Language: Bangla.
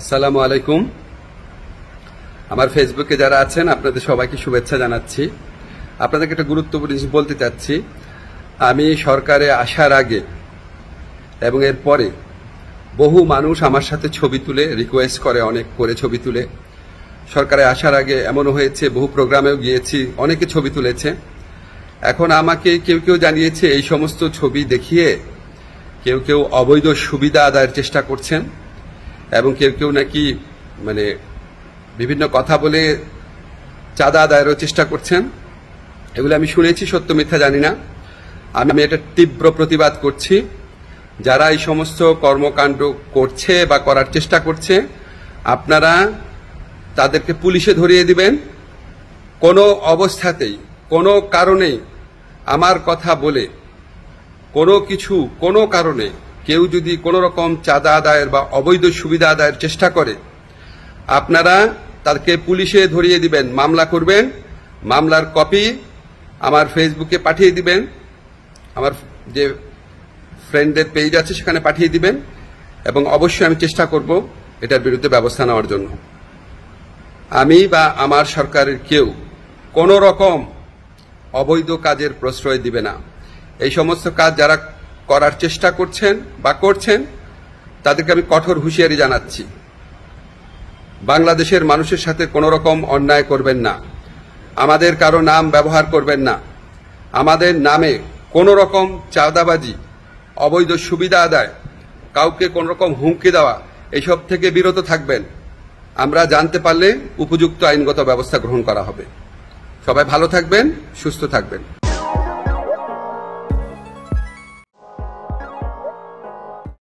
আসসালামু আলাইকুম। আমার ফেসবুকে যারা আছেন আপনাদের সবাইকে শুভেচ্ছা জানাচ্ছি। আপনাদেরকে একটা গুরুত্বপূর্ণ জিনিস বলতে চাচ্ছি। আমি সরকারে আসার আগে এবং এর পরে বহু মানুষ আমার সাথে ছবি তুলে রিকোয়েস্ট করে, অনেক করে ছবি তুলে। সরকারে আসার আগে এমনও হয়েছে, বহু প্রোগ্রামেও গিয়েছি, অনেকে ছবি তুলেছে। এখন আমাকে কেউ কেউ জানিয়েছে এই সমস্ত ছবি দেখিয়ে কেউ কেউ অবৈধ সুবিধা আদায়ের চেষ্টা করছেন এবং কেউ কেউ নাকি বিভিন্ন কথা বলে চাঁদা আদায়েরও চেষ্টা করছেন। এগুলো আমি শুনেছি, সত্য মিথ্যা জানি না। আমি এটা তীব্র প্রতিবাদ করছি। যারা এই সমস্ত কর্মকাণ্ড করছে বা করার চেষ্টা করছে, আপনারা তাদেরকে পুলিশে ধরিয়ে দিবেন। কোনো অবস্থাতেই, কোনো কারণেই আমার কথা বলে কোনো কারণে কেউ যদি কোনো রকম চাঁদা আদায়ের বা অবৈধ সুবিধা আদায়ের চেষ্টা করে, আপনারা তাদেরকে পুলিশে ধরিয়ে দিবেন, মামলা করবেন। মামলার কপি আমার ফেসবুকে পাঠিয়ে দিবেন, আমার যে ফ্রেন্ডদের পেজ আছে সেখানে পাঠিয়ে দিবেন, এবং অবশ্যই আমি চেষ্টা করব এটার বিরুদ্ধে ব্যবস্থা নেওয়ার জন্য। আমি বা আমার সরকারের কেউ কোনো রকম অবৈধ কাজের প্রশ্রয় দিবে না। এই সমস্ত কাজ যারা করার চেষ্টা করছেন বা করছেন তাদেরকে আমি কঠোর হুঁশিয়ারি জানাচ্ছি। বাংলাদেশের মানুষের সাথে কোনো রকম অন্যায় করবেন না, আমাদের কারো নাম ব্যবহার করবেন না, আমাদের নামে কোনো রকম চাঁদাবাজি, অবৈধ সুবিধা আদায়, কাউকে কোনো রকম হুমকি দেওয়া, এইসব থেকে বিরত থাকবেন। আমরা জানতে পারলে উপযুক্ত আইনগত ব্যবস্থা গ্রহণ করা হবে। সবাই ভালো থাকবেন, সুস্থ থাকবেন।